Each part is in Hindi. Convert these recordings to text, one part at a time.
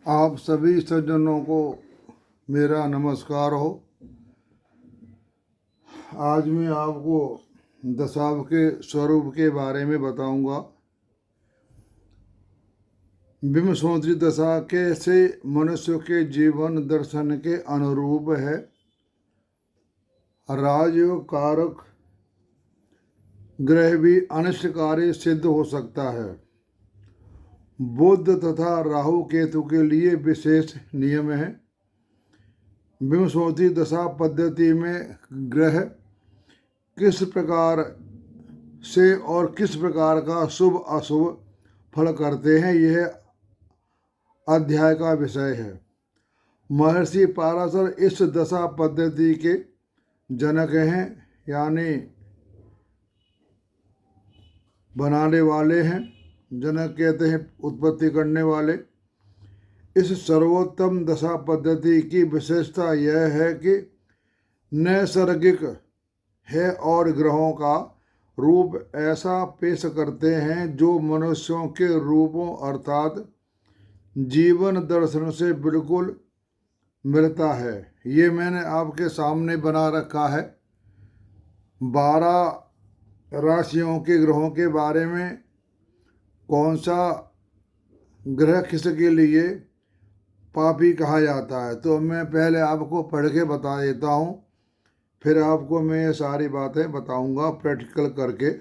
आप सभी सज्जनों को मेरा नमस्कार हो। आज मैं आपको दशाव के स्वरूप के बारे में बताऊंगा। विमसोत्री दशा कैसे मनुष्य के जीवन दर्शन के अनुरूप है। राजयोग कारक ग्रह भी अनिष्टकारी सिद्ध हो सकता है। बुध तथा राहु केतु के लिए विशेष नियम है। विमसोत्री दशा पद्धति में ग्रह किस प्रकार से और किस प्रकार का शुभ अशुभ फल करते हैं, यह अध्याय का विषय है। महर्षि पाराशर इस दशा पद्धति के जनक हैं, यानी बनाने वाले हैं। जनक कहते हैं उत्पत्ति करने वाले। इस सर्वोत्तम दशा पद्धति की विशेषता यह है कि नैसर्गिक है और ग्रहों का रूप ऐसा पेश करते हैं जो मनुष्यों के रूपों अर्थात जीवन दर्शन से बिल्कुल मिलता है। ये मैंने आपके सामने बना रखा है। 12 राशियों के ग्रहों के बारे में, कौन सा ग्रह किसके लिए पापी कहा जाता है, तो मैं पहले आपको पढ़ के बता देता हूँ, फिर आपको मैं ये सारी बातें बताऊंगा प्रैक्टिकल करके।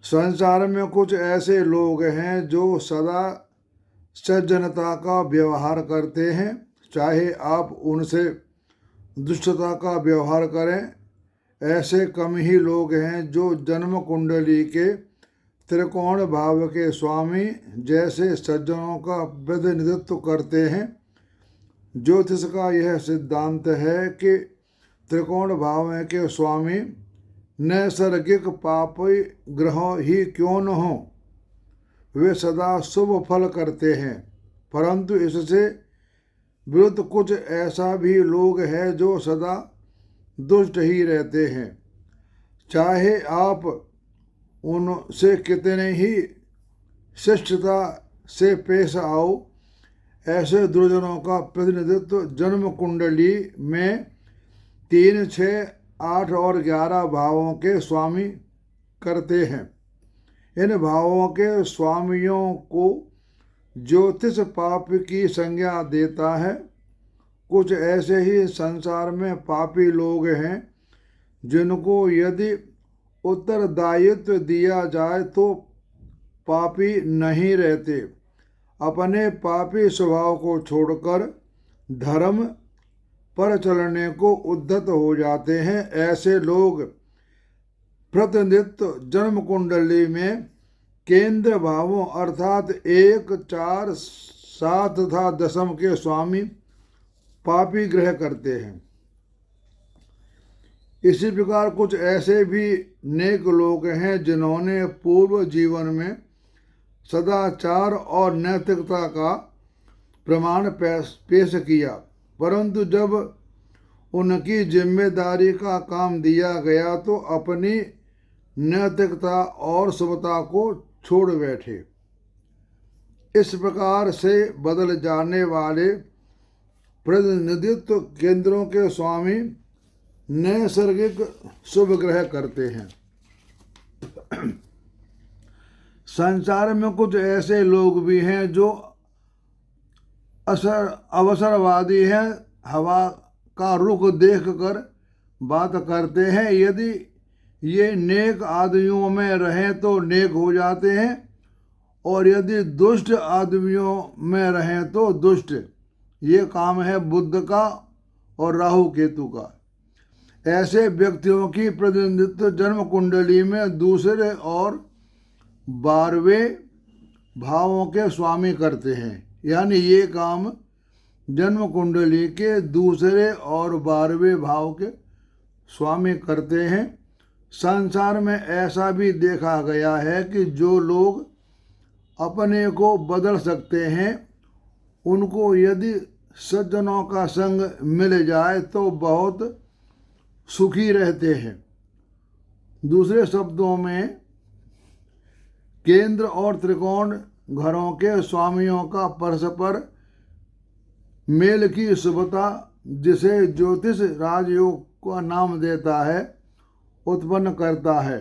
संसार में कुछ ऐसे लोग हैं जो सदा सज्जनता का व्यवहार करते हैं, चाहे आप उनसे दुष्टता का व्यवहार करें। ऐसे कम ही लोग हैं जो जन्म कुंडली के त्रिकोण भाव के स्वामी जैसे सज्जनों का प्रतिनिधित्व करते हैं। ज्योतिष का यह सिद्धांत है कि त्रिकोण भाव के स्वामी नैसर्गिक पापी ग्रह ही क्यों न हो, वे सदा शुभ फल करते हैं, परंतु इससे विरुद्ध कुछ ऐसा भी लोग हैं जो सदा दुष्ट ही रहते हैं। चाहे आप उनसे कितने ही शिष्टता से पेश आओ, ऐसे दुर्जनों का प्रतिनिधित्व जन्म कुंडली में 3, 6, 8 और 11 भावों के स्वामी करते हैं। इन भावों के स्वामियों को ज्योतिष पाप की संज्ञा देता है। कुछ ऐसे ही संसार में पापी लोग हैं जिनको यदि उत्तरदायित्व दिया जाए तो पापी नहीं रहते। अपने पापी स्वभाव को छोड़कर धर्म पर चलने को उद्यत हो जाते हैं। ऐसे लोग प्रतिनिधित्व जन्म कुंडली में केंद्र भावों अर्थात 1, 4, 7 तथा दशम के स्वामी पापी ग्रह करते हैं। इसी प्रकार कुछ ऐसे भी नेक लोग हैं जिन्होंने पूर्व जीवन में सदाचार और नैतिकता का प्रमाण पेश किया, परंतु जब उनकी जिम्मेदारी का काम दिया गया तो अपनी नैतिकता और शुभता को छोड़ बैठे। इस प्रकार से बदल जाने वाले प्रतिनिधित्व केंद्रों के स्वामी नैसर्गिक शुभ ग्रह करते हैं। संसार में कुछ ऐसे लोग भी हैं जो अवसरवादी हैं, हवा का रुख देखकर बात करते हैं। यदि ये नेक आदमियों में रहें तो नेक हो जाते हैं और यदि दुष्ट आदमियों में रहें तो दुष्ट। ये काम है बुध का और राहु केतु का। ऐसे व्यक्तियों की प्रतिनिधित्व जन्म कुंडली में दूसरे और 12वें भावों के स्वामी करते हैं, यानी ये काम जन्म कुंडली के दूसरे और 12वें भाव के स्वामी करते हैं। संसार में ऐसा भी देखा गया है कि जो लोग अपने को बदल सकते हैं, उनको यदि सज्जनों का संग मिल जाए तो बहुत सुखी रहते हैं। दूसरे शब्दों में केंद्र और त्रिकोण घरों के स्वामियों का परस्पर मेल की शुभता, जिसे ज्योतिष राजयोग का नाम देता है, उत्पन्न करता है।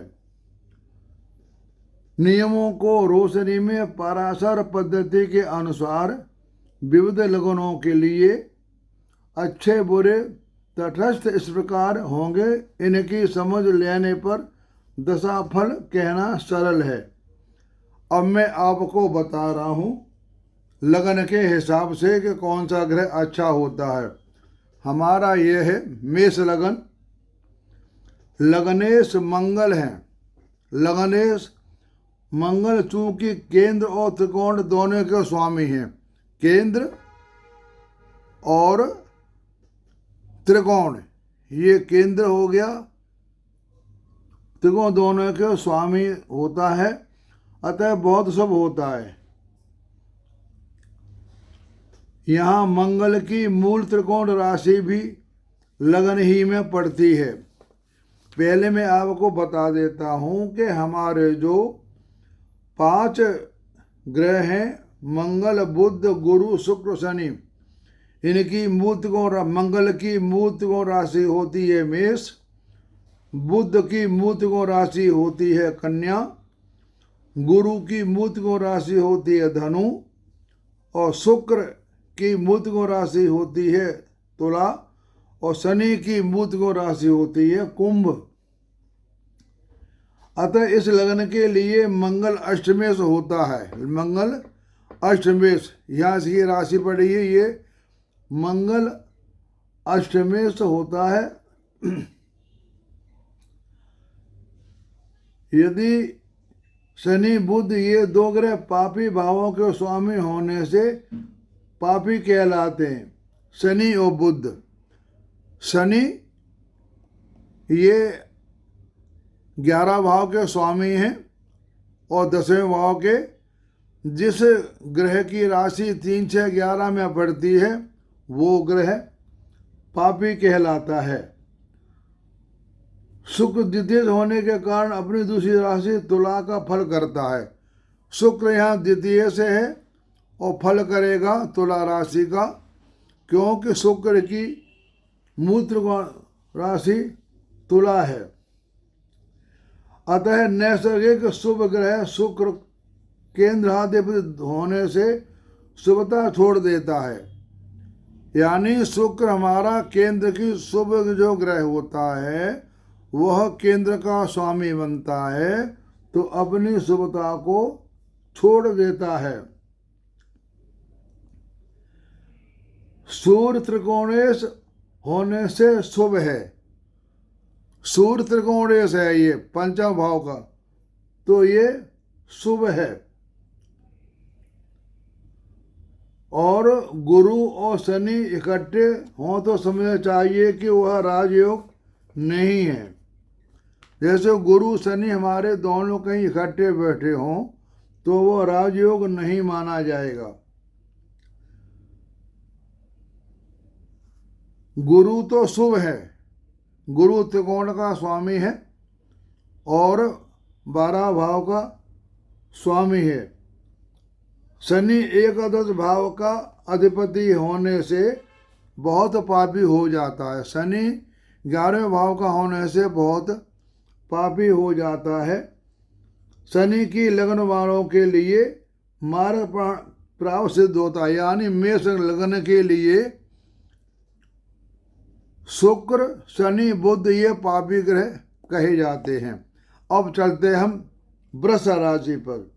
नियमों को रोशनी में पराशर पद्धति के अनुसार विविध लगनों के लिए अच्छे बुरे तटस्थ इस प्रकार होंगे। इनकी समझ लेने पर दशाफल कहना सरल है। अब मैं आपको बता रहा हूँ लगन के हिसाब से कि कौन सा ग्रह अच्छा होता है। हमारा ये है मेष लगन। लगनेश मंगल हैं। लगनेश मंगल चूंकि केंद्र और त्रिकोण दोनों के स्वामी हैं। केंद्र और त्रिकोण, ये केंद्र हो गया, त्रिकोण दोनों के स्वामी होता है, अतः बहुत शुभ होता है। यहाँ मंगल की मूल त्रिकोण राशि भी लगन ही में पड़ती है। पहले मैं आपको बता देता हूँ कि हमारे जो 5 ग्रह हैं, मंगल बुध गुरु शुक्र शनि, इनकी मूल त्रिकोण, मंगल की मूल त्रिकोण राशि होती है मेष, बुध की मूल त्रिकोण राशि होती है कन्या, गुरु की मूल त्रिकोण राशि होती है धनु, और शुक्र की मूल त्रिकोण राशि होती है तुला, और शनि की मूल त्रिकोण राशि होती है कुंभ। अतः इस लगन के लिए मंगल अष्टमेश होता है। मंगल अष्टमेश, यहाँ से ये राशि पड़ी है, ये मंगल अष्टमेश होता है। यदि शनि बुध ये 2 ग्रह पापी भावों के स्वामी होने से पापी कहलाते हैं। शनि और बुध, शनि ये 11 भाव के स्वामी हैं और 10वें भाव के। जिस ग्रह की राशि 3, 6, 11 में पड़ती है वो ग्रह पापी कहलाता है। शुक्र द्वितीय होने के कारण अपनी दूसरी राशि तुला का फल करता है। शुक्र यहाँ द्वितीय से है और फल करेगा तुला राशि का, क्योंकि शुक्र की मूल त्रिकोण राशि तुला है। अतः नैसर्गिक शुभ ग्रह शुक्र केंद्राधिपति होने से शुभता छोड़ देता है। यानी शुक्र हमारा केंद्र की शुभ जो ग्रह होता है वह केंद्र का स्वामी बनता है, तो अपनी शुभता को छोड़ देता है। सूर्य त्रिकोणेश होने से शुभ है। सूर्य त्रिकोणेश है ये 5वां भाव का, तो ये शुभ है। और गुरु और शनि इकट्ठे हों तो समझना चाहिए कि वह राजयोग नहीं है। जैसे गुरु शनि हमारे दोनों कहीं इकट्ठे बैठे हों तो वह राजयोग नहीं माना जाएगा। गुरु तो शुभ है, गुरु त्रिकोण का स्वामी है और 12 भाव का स्वामी है। शनि एकादश भाव का अधिपति होने से बहुत पापी हो जाता है। शनि 11वें भाव का होने से बहुत पापी हो जाता है। शनि की लगन वालों के लिए मार्ग प्राप्त सिद्ध होता है। यानी मेष लगन के लिए शुक्र शनि बुध ये पापी ग्रह कहे जाते हैं। अब चलते हम वृष राशि पर।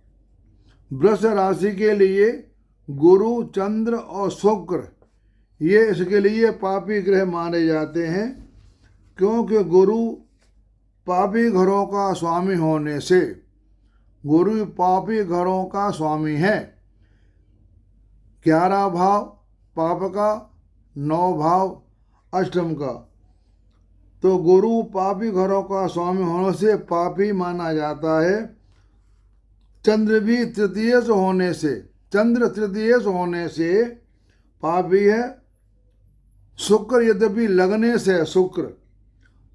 वृष राशि के लिए गुरु चंद्र और शुक्र ये इसके लिए पापी ग्रह माने जाते हैं, क्योंकि गुरु पापी घरों का स्वामी होने से, गुरु पापी घरों का स्वामी है। 11 भाव पाप का, 9 भाव अष्टम का, तो गुरु पापी घरों का स्वामी होने से पापी माना जाता है। चंद्र भी तृतीय होने से, चंद्र तृतीय होने से पापी है। शुक्र यद्यपि लगने से शुक्र,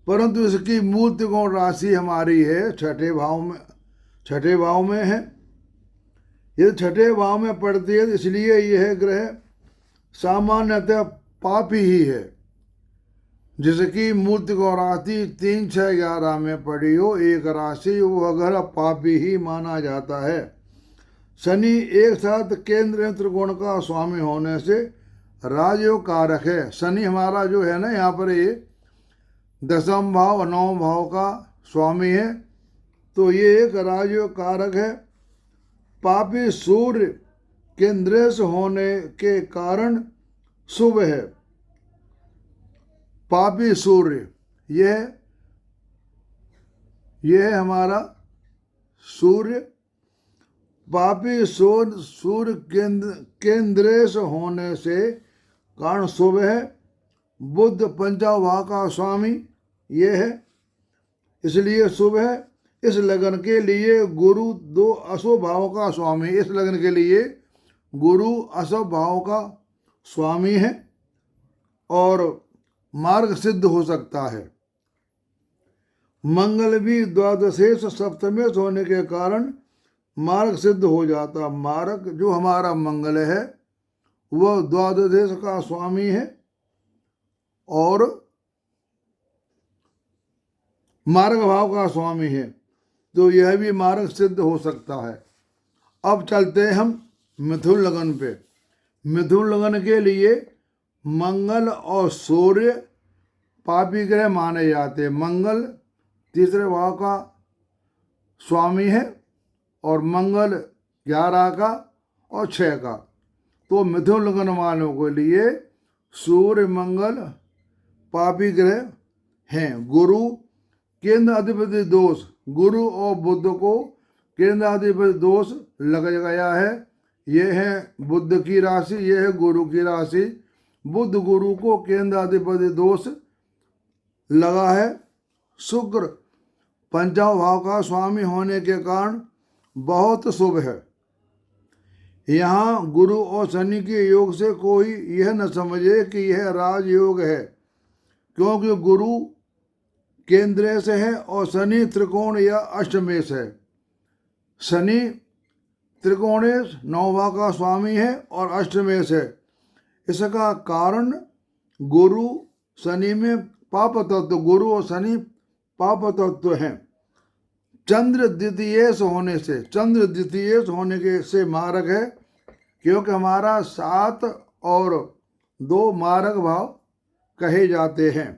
परंतु इसकी मूल त्रिकोण राशि हमारी है 6ठे भाव में है। ये छठे भाव में पड़ती है, इसलिए यह ग्रह सामान्यतः पापी ही है। जिसकी मूर्ति को राशि 3, 6, 11 में पड़ी हो एक राशि, वह ग्रह पापी ही माना जाता है। शनि एक साथ केंद्र त्रिकोण का स्वामी होने से राजयोग कारक है। शनि हमारा जो है ना, यहाँ पर ये 10वां भाव 9वां भाव का स्वामी है, तो ये एक राजयोग कारक है। पापी सूर्य केंद्र से होने के कारण शुभ है। पापी सूर्य यह हमारा सूर्य, पापी सूर्य केंद्र से होने से कारण शुभ है। बुध पंचम भाव का स्वामी ये है, इसलिए शुभ है। इस लगन के लिए गुरु 2 अशुभ भाव का स्वामी, इस लगन के लिए गुरु अशुभ भाव का स्वामी है और मार्ग सिद्ध हो सकता है। मंगल भी द्वादशेष सप्तमेश होने के कारण मार्ग सिद्ध हो जाता। मार्ग जो हमारा मंगल है वह द्वादशेष का स्वामी है और मार्ग भाव का स्वामी है, तो यह भी मार्ग सिद्ध हो सकता है। अब चलते हैं हम मिथुन लगन पे। मिथुन लगन के लिए मंगल और सूर्य पापी ग्रह माने जाते हैं। मंगल तीसरे भाव का स्वामी है और मंगल 11 का और 6 का, तो मिथुन लगन वालों के लिए सूर्य मंगल पापी ग्रह हैं। गुरु केंद्र अधिपति दोष, गुरु और बुध को केंद्र अधिपति दोष लग गया है। यह है बुध की राशि, यह है गुरु की राशि। बुध गुरु को केंद्र अधिपति दोष लगा है। शुक्र पंचम भाव का स्वामी होने के कारण बहुत शुभ है। यहाँ गुरु और शनि के योग से कोई यह न समझे कि यह राजयोग है, क्योंकि गुरु केंद्र से है और शनि त्रिकोण या अष्टमेश है। शनि त्रिकोणेश 9 भाव का स्वामी है और अष्टमेश है। इसका कारण गुरु शनि में पाप तत्व, गुरु और शनि पाप तत्व हैं। चंद्र द्वितीयेश होने से, चंद्र द्वितीयेश होने के से मारक है, क्योंकि हमारा 7 और 2 मारक भाव कहे जाते हैं।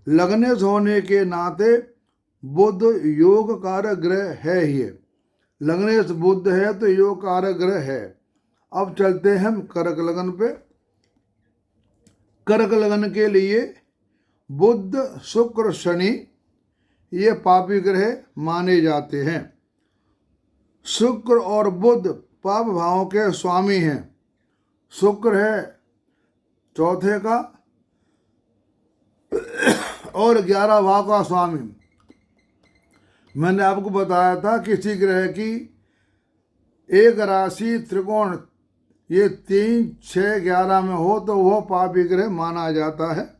लग्नेश होने के नाते बुध योग कारक ग्रह है ही। लग्नेश बुध है तो योग कारक ग्रह है। अब चलते हैं हम कर्क लगन पे। कर्क लगन के लिए बुध शुक्र शनि ये पापी ग्रह माने जाते हैं। शुक्र और बुध पाप भावों के स्वामी हैं। शुक्र है 4थे का और 11 भाव का स्वामी। मैंने आपको बताया था किसी ग्रह की एक राशि त्रिकोण ये 3, 6, 11 में हो तो वह पापी ग्रह माना जाता है।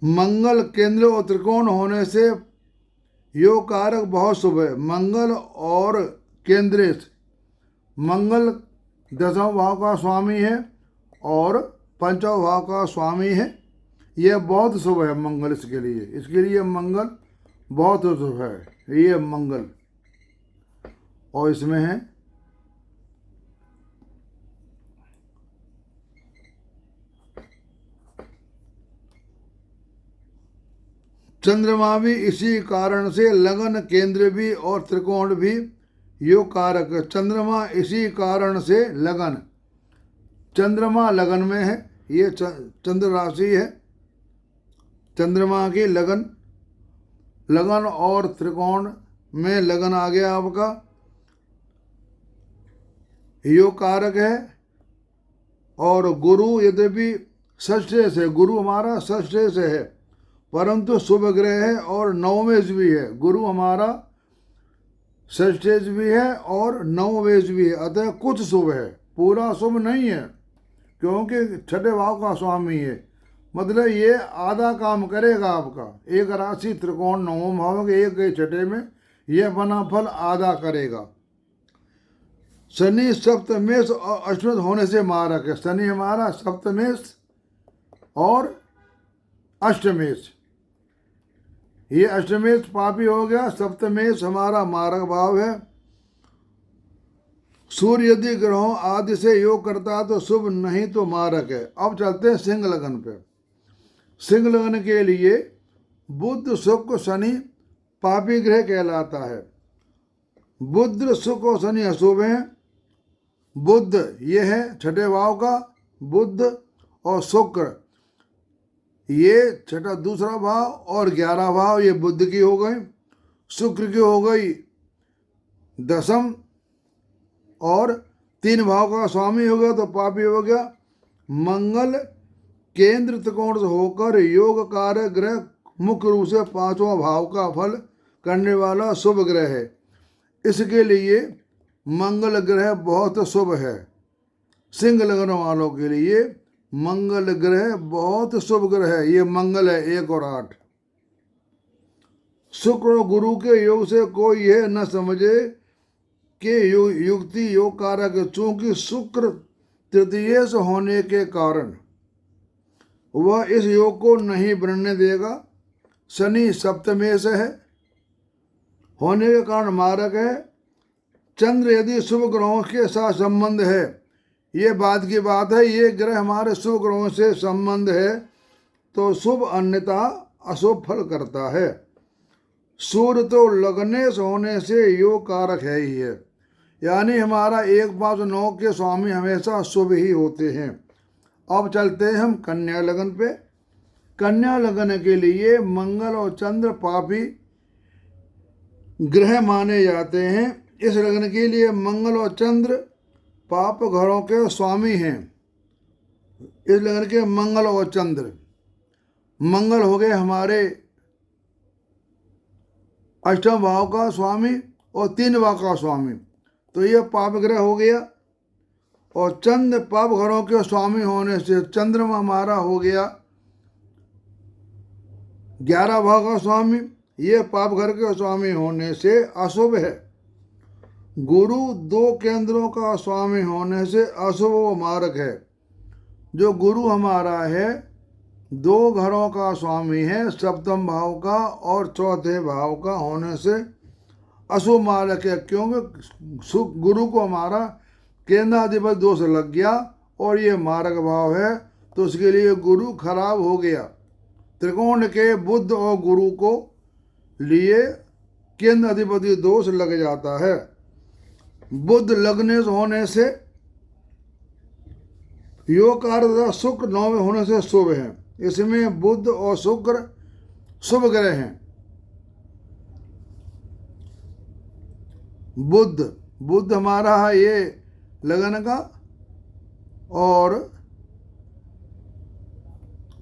मंगल केंद्र और त्रिकोण होने से योग कारक बहुत शुभ है। मंगल और केंद्रित, मंगल 10वां भाव का स्वामी है और 5वां भाव का स्वामी है। यह बहुत शुभ है मंगल, इसके लिए मंगल बहुत शुभ है। ये मंगल और इसमें है चंद्रमा भी इसी कारण से लगन केंद्र भी और त्रिकोण भी योग कारक। चंद्रमा इसी कारण से लगन, चंद्रमा लगन में है, ये चंद्र राशि है। चंद्रमा की लगन, लगन और त्रिकोण में लगन आ गया आपका, योग कारक है। और गुरु यद्यपि षष्ठे से, गुरु हमारा षष्ठे से है परंतु शुभ ग्रह है और नवमेश भी है। गुरु हमारा षष्ठेश भी है और नवमेश भी है, अतः कुछ शुभ है, पूरा शुभ नहीं है, क्योंकि 6ठे भाव का स्वामी है। मतलब ये आधा काम करेगा आपका। एक राशि त्रिकोण 9वें भाव के एक गए 6ठे में, ये अपना फल आधा करेगा। शनि सप्तमेश और अष्टमेश होने से मारक है। शनि हमारा सप्तमेश और अष्टमेश, ये अष्टमेश पापी हो गया, सप्तमेश हमारा मारक भाव है। सूर्य यदि ग्रहों आदि से योग करता है तो शुभ, नहीं तो मारक है। अब चलते हैं सिंह लगन पे। सिंह लगन के लिए बुध शुक्र शनि पापी ग्रह कहलाता है। बुध शुक्र और शनि अशुभ हैं। बुध ये है छठे भाव का, बुध और शुक्र ये छठा दूसरा भाव और 11 भाव ये बुध की हो गई। शुक्र की हो गई दशम और 3 भाव का स्वामी हो गया तो पापी हो गया। मंगल केंद्र त्रिकोण से होकर योग कारक ग्रह मुख्य रूप से 5वां भाव का फल करने वाला शुभ ग्रह है। इसके लिए मंगल ग्रह बहुत शुभ है। सिंह लगन वालों के लिए मंगल ग्रह बहुत शुभ ग्रह है। ये मंगल है 1 और 8। शुक्र और गुरु के योग से कोई यह न समझे कि युक्ति योग कारक, चूंकि शुक्र तृतीय से होने के कारण वह इस योग को नहीं बनने देगा। शनि सप्तमेश है होने के कारण मारक है। चंद्र यदि शुभ ग्रहों के साथ संबंध है, ये बाद की बात है, ये ग्रह हमारे शुभ ग्रहों से संबंध है तो शुभ अन्यथा अशुभ फल करता है। सूर्य तो लग्नेश होने से योग कारक है ही है, यानी हमारा 1 5 9 के स्वामी हमेशा शुभ ही होते हैं। अब चलते हैं हम कन्या लगन पे। कन्या लगन के लिए मंगल और चंद्र पापी ग्रह माने जाते हैं। इस लगन के लिए मंगल और चंद्र पाप घरों के स्वामी हैं। इस लगन के मंगल और चंद्र, मंगल हो गए हमारे अष्टम भाव का स्वामी और 3 भाव का स्वामी, तो यह पाप ग्रह हो गया। और चंद्र पाप घरों के स्वामी होने से चंद्रमा हमारा हो गया 11 भाव का स्वामी, ये पाप घर के स्वामी होने से अशुभ है। गुरु 2 केंद्रों का स्वामी होने से अशुभ व मारक है। जो गुरु हमारा है 2 घरों का स्वामी है, सप्तम भाव का और चौथे भाव का होने से अशुभ मारक है, क्योंकि गुरु को हमारा केंद्राधिपति दोष लग गया और ये मारक भाव है, तो उसके लिए गुरु खराब हो गया। त्रिकोण के बुध और गुरु को लिए केंद्र अधिपति दोष लग जाता है। बुध लग्नेश होने से योग कारक शुक्र 9 में होने से शुभ है। इसमें बुध और शुक्र शुभ ग्रह हैं। बुध हमारा है ये लगन का और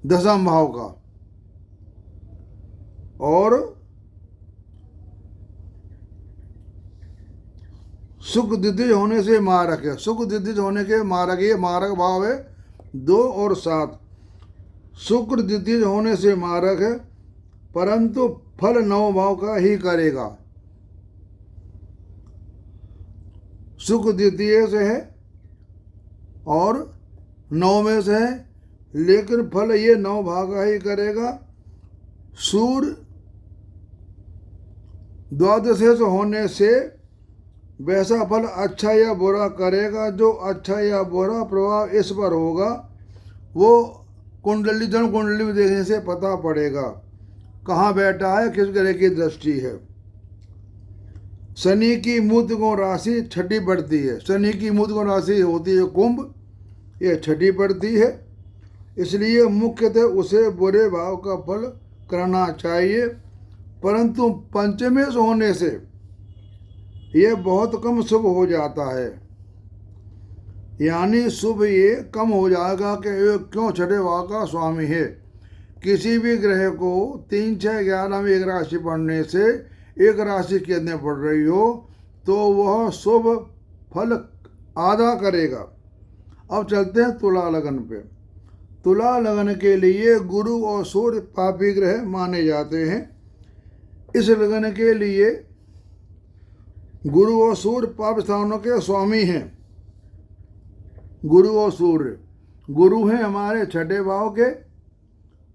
10वां भाव का, और शुक्र द्वितीय होने से मारक है। शुक्र द्वितीय होने के मारक, ये मारक भाव है 2 और 7। शुक्र द्वितीय होने से मारक है, परंतु फल 9 भाव का ही करेगा। शुक्र द्वितीय से है और 9 में से है, लेकिन फल ये 9 भाव का ही करेगा। सूर्य द्वादश होने से वैसा फल अच्छा या बुरा करेगा। जो अच्छा या बुरा प्रभाव इस पर होगा वो कुंडली, जन्म कुंडली में देखने से पता पड़ेगा कहाँ बैठा है, किस ग्रह की दृष्टि है। शनि की मूर्त गुण राशि छठी पड़ती है। शनि की मूर्त गुण राशि होती है कुंभ, ये छठी पड़ती है, इसलिए मुख्यतः उसे बुरे भाव का फल करना चाहिए। परंतु पंचमेश होने से यह बहुत कम शुभ हो जाता है, यानी शुभ ये कम हो जाएगा कि क्यों छठे भाव का स्वामी है। किसी भी ग्रह को 3 6 11 में एक राशि पढ़ने से एक राशि के अंदर पड़ रही हो तो वह शुभ फल आधा करेगा। अब चलते हैं तुला लगन पे। तुला लगन के लिए गुरु और सूर्य पापी ग्रह माने जाते हैं। इस लगन के लिए गुरु और सूर्य पाप स्थानों के स्वामी हैं। गुरु और सूर्य, गुरु हैं हमारे छठे भाव के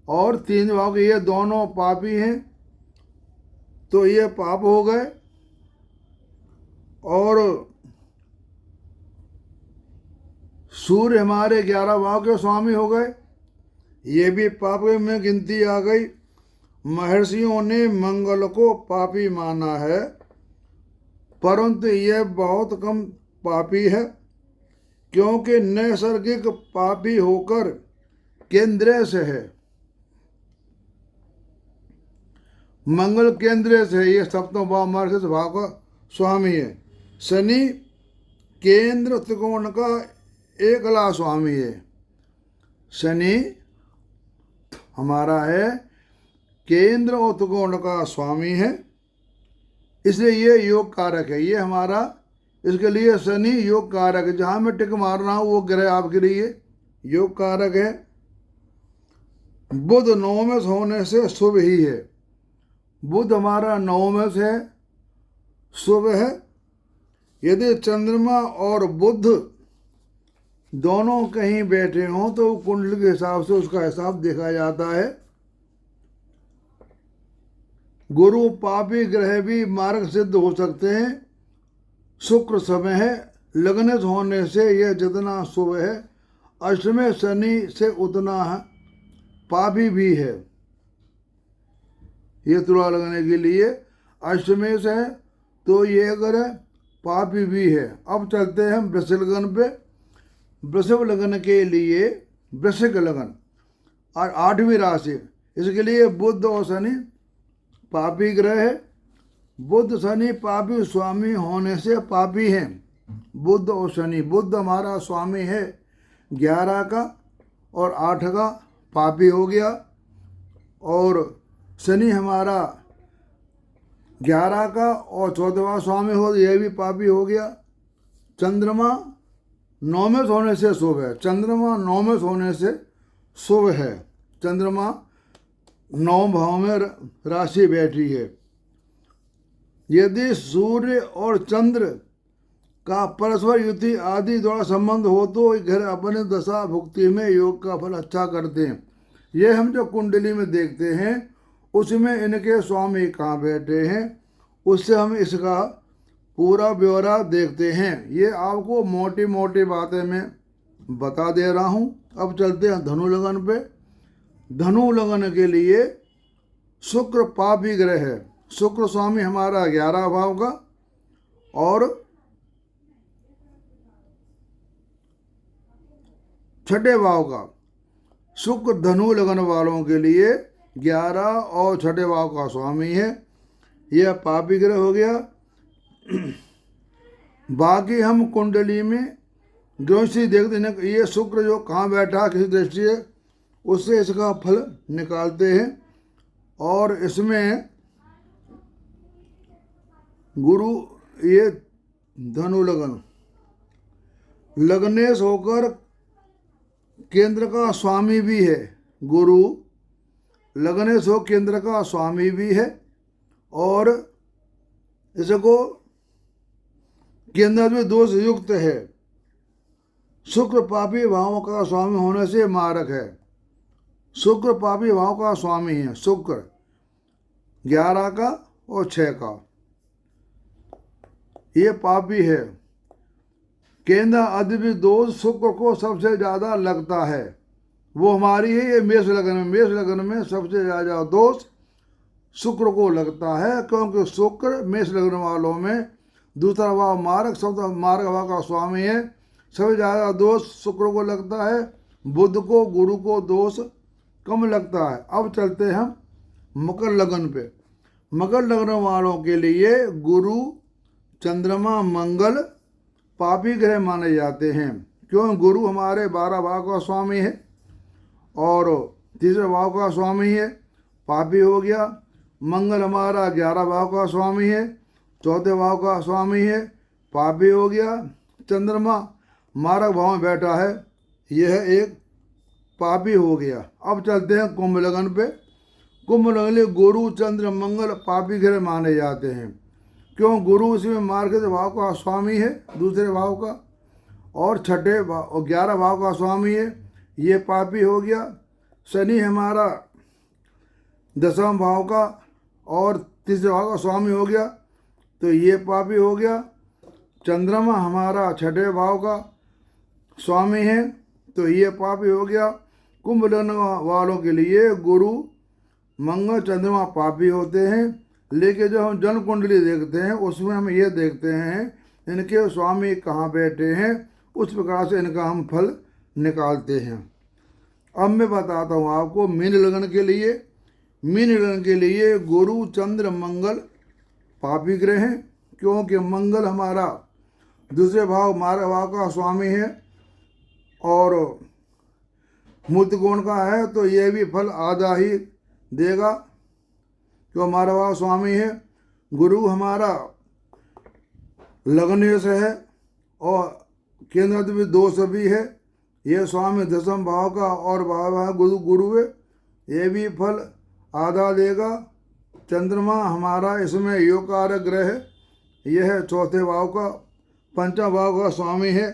और 3 भाव के, ये दोनों पापी हैं तो ये पाप हो गए। और सूर्य हमारे 11 भाव के स्वामी हो गए, ये भी पाप में गिनती आ गई। महर्षियों ने मंगल को पापी माना है, परंतु यह बहुत कम पापी है, क्योंकि नैसर्गिक पापी होकर केंद्र से है। मंगल केंद्र से है, ये सप्तम भाव मार्गशीर्ष भाव का स्वामी है। शनि केंद्र त्रिकोण का एकला स्वामी है। शनि हमारा है केंद्र और त्रिकोण का स्वामी है, इसलिए ये योग कारक है। ये हमारा, इसके लिए शनि योग कारक है। जहाँ मैं टिक मार रहा हूँ वो ग्रह आपके लिए योग कारक है। बुध 9 में होने से शुभ ही है। बुध हमारा 9 में से शुभ है। यदि चंद्रमा और बुध दोनों कहीं बैठे हों तो कुंडली के हिसाब से उसका हिसाब देखा जाता है। गुरु पापी ग्रह भी मार्ग सिद्ध हो सकते हैं। शुक्र समय है, लग्न होने से यह जितना शुभ है, अष्टमे शनि से उतना पापी भी है। ये तुला लगने के लिए अष्टमे से है तो ये ग्रह पापी भी है। अब चलते हैं हम वृश्चिक लगन पे। वृषभ लगन के लिए, वृश्चिक लगन और 8वीं राशि, इसके लिए बुध और शनि पापी ग्रह है। बुध शनि पापी स्वामी होने से पापी हैं। बुध और शनि, बुध हमारा स्वामी है 11 का और 8 का, पापी हो गया। और शनि हमारा 11 का और 14वां स्वामी हो, यह भी पापी हो गया। चंद्रमा 9 में होने से शुभ है। चंद्रमा 9 में होने से शुभ है। चंद्रमा 9 भाव में राशि बैठी है। यदि सूर्य और चंद्र का परस्पर युति आदि द्वारा संबंध हो तो घर अपने दशा भुक्ति में योग का फल अच्छा करते हैं। ये हम जो कुंडली में देखते हैं उसमें इनके स्वामी कहाँ बैठे हैं, उससे हम इसका पूरा ब्यौरा देखते हैं। ये आपको मोटी मोटी बातें मैं बता दे रहा हूँ। अब चलते हैं धनु लगन पे। धनु लगन के लिए शुक्र पापी ग्रह है। शुक्र स्वामी हमारा 11 भाव का और 6ठे भाव का। शुक्र धनु लगन वालों के लिए 11 और 6ठे भाव का स्वामी है। यह पापी ग्रह हो गया। बाकी हम कुंडली में दृष्टि देखते हैं, ये शुक्र जो कहाँ बैठा किसी दृष्टि है उससे इसका फल निकालते हैं। और इसमें गुरु, ये धनु लगन लग्नेश होकर केंद्र का स्वामी भी है। गुरु लग्नेश हो केंद्र का स्वामी भी है और इसको केंद्र में दोष युक्त है। शुक्र पापी भाव का स्वामी होने से मारक है। शुक्र पापी भाव का स्वामी है। शुक्र 11 का और 6 का, ये पापी है। केंद्र अधिपति दोष शुक्र को सबसे ज़्यादा लगता है, वो हमारी है। ये मेष लगन में, मेष लगन में सबसे ज़्यादा दोष शुक्र को लगता है, क्योंकि शुक्र मेष लगन वालों में दूसरा भाव मार्ग, सब मार्ग भाव का स्वामी है। सबसे ज़्यादा दोष शुक्र को लगता है। बुध को, गुरु को दोष कम लगता है। अब चलते हैं हम मकर लगन पे। मकर लगन वालों के लिए गुरु, चंद्रमा, मंगल पापी ग्रह माने जाते हैं, क्यों? गुरु हमारे 12 भाव का स्वामी है और 3रे भाव का स्वामी है, पापी हो गया। मंगल हमारा 11 भाव का स्वामी है, 4थे भाव का स्वामी है, पापी हो गया। चंद्रमा मारक भाव में बैठा है, यह एक पापी हो गया। अब चलते हैं कुंभ लगन पे। कुंभ लगन गुरु, चंद्र, मंगल पापी ग्रह माने जाते हैं, क्यों गुरु इसमें मार्ग के भाव का स्वामी है, दूसरे भाव का, और छठे भाव और 11 भाव का स्वामी है, ये पापी हो गया। शनि हमारा 10वां भाव का और तीसरे भाव का स्वामी हो गया, तो ये पापी हो गया। चंद्रमा हमारा 6ठे भाव का स्वामी है, तो ये पापी हो गया। कुंभ लग्न वालों के लिए गुरु मंगल चंद्रमा पापी होते हैं, लेकिन जब हम जन्म कुंडली देखते हैं उसमें हम ये देखते हैं इनके स्वामी कहाँ बैठे हैं, उस प्रकार से इनका हम फल निकालते हैं। अब मैं बताता हूँ आपको मीन लग्न के लिए। मीन लग्न के लिए गुरु चंद्र मंगल पापी ग्रह हैं, क्योंकि मंगल हमारा दूसरे भाव मार्ग भाव का स्वामी है और मूर्त गुण का है, तो यह भी फल आधा ही देगा, क्यों मार्ग भाव स्वामी है। गुरु हमारा लग्नेश है और केंद्र भी दोष भी है, ये स्वामी 10वें भाव का और भाव गुरु है, ये भी फल आधा देगा। चंद्रमा हमारा इसमें योग कारक ग्रह है, यह है 4थे भाव का 5वां भाव का स्वामी है,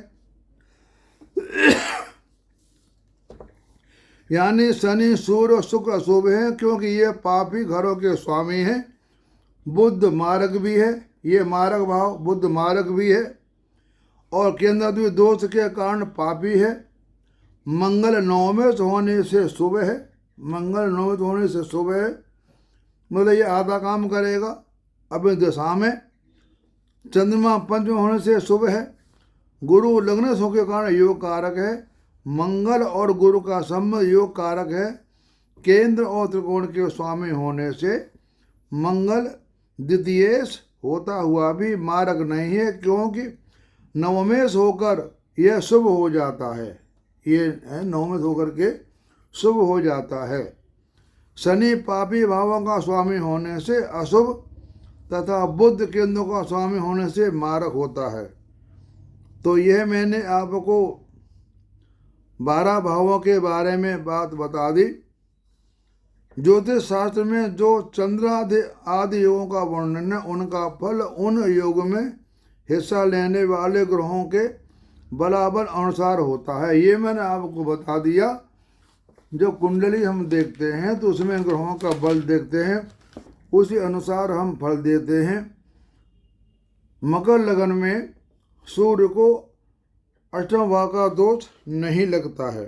यानी शनि सूर्य और शुक्र अशुभ है, क्योंकि ये पापी घरों के स्वामी हैं। बुध मारक भी है, ये मारक भाव बुध मारक भी है और केंद्र दोष के कारण पापी है। मंगल 9वें होने से शुभ है, मंगल 9वें होने से शुभ है, मतलब ये आधा काम करेगा अपनी दशा में। चंद्रमा 5वें होने से शुभ है। गुरु लग्न के कारण योग कारक है, मंगल और गुरु का संबंध योग कारक है। केंद्र और त्रिकोण के स्वामी होने से मंगल द्वितीयेश होता हुआ भी मारक नहीं है, क्योंकि नवमेश होकर यह शुभ हो जाता है, ये नवमेश होकर के शुभ हो जाता है। शनि पापी भावों का स्वामी होने से अशुभ तथा बुध केंद्र का स्वामी होने से मारक होता है। तो यह मैंने आपको 12 भावों के बारे में बात बता दी। ज्योतिष शास्त्र में जो चंद्र आदि योगों का वर्णन है, उनका फल उन योग में हिस्सा लेने वाले ग्रहों के बलाबल अनुसार होता है। ये मैंने आपको बता दिया। जो कुंडली हम देखते हैं तो उसमें ग्रहों का बल देखते हैं, उसी अनुसार हम फल देते हैं। मकर लगन में सूर्य को 8वें भाव का दोष नहीं लगता है,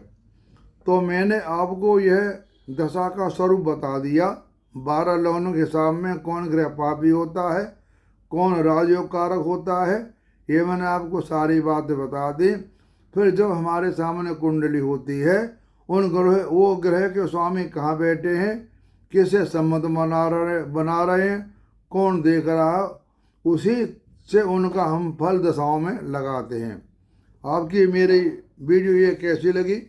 तो मैंने आपको यह दशा का स्वरूप बता दिया। 12 लगनों के हिसाब में कौन ग्रह पापी होता है, कौन राजयोग कारक होता है, ये मैंने आपको सारी बातें बता दी। फिर जब हमारे सामने कुंडली होती है, उन ग्रह वो ग्रह के स्वामी कहाँ बैठे हैं, किसे संबंध बना रहे हैं, कौन देख रहा, उसी से उनका हम फल दशाओं में लगाते हैं। आपकी मेरी वीडियो ये कैसी लगी,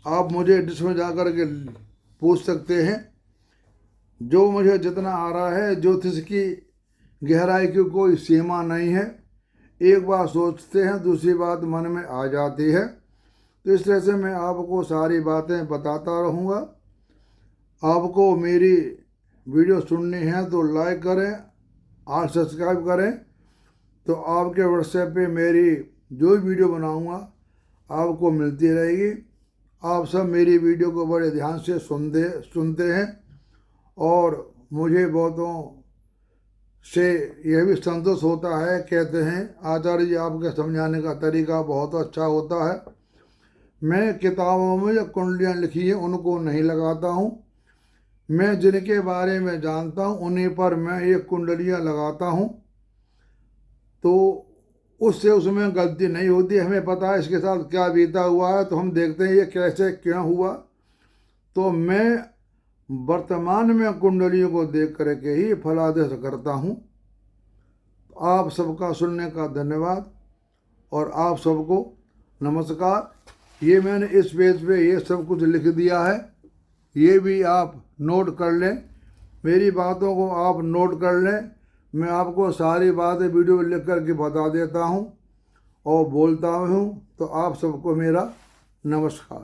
आप मुझे डिस्क में जा कर के पूछ सकते हैं। जो मुझे जितना आ रहा है, ज्योतिष की गहराई की कोई सीमा नहीं है। एक बार सोचते हैं, दूसरी बात मन में आ जाती है। तो इस तरह से मैं आपको सारी बातें बताता रहूँगा। आपको मेरी वीडियो सुननी है तो लाइक करें और सब्सक्राइब करें, तो आपके व्हाट्सएप पे मेरी जो भी वीडियो बनाऊँगा आपको मिलती रहेगी। आप सब मेरी वीडियो को बड़े ध्यान से सुनते हैं और मुझे बहुतों से यह भी संतोष होता है, कहते हैं आचार्य जी आपके समझाने का तरीका बहुत अच्छा होता है। मैं किताबों में जो कुंडलियाँ लिखी हैं उनको नहीं लगाता हूँ, मैं जिनके बारे में जानता हूँ उन्हीं पर मैं ये कुंडलियाँ लगाता हूँ, तो उससे उसमें गलती नहीं होती। हमें पता है इसके साथ क्या बीता हुआ है, तो हम देखते हैं ये कैसे क्यों हुआ। तो मैं वर्तमान में कुंडलियों को देख करके ही फलादेश करता हूँ। आप सबका सुनने का धन्यवाद और आप सबको नमस्कार। ये मैंने इस पेज पे ये सब कुछ लिख दिया है, ये भी आप नोट कर लें, मेरी बातों को आप नोट कर लें। मैं आपको सारी बातें वीडियो में लिख करके बता देता हूँ और बोलता हूँ। तो आप सबको मेरा नमस्कार।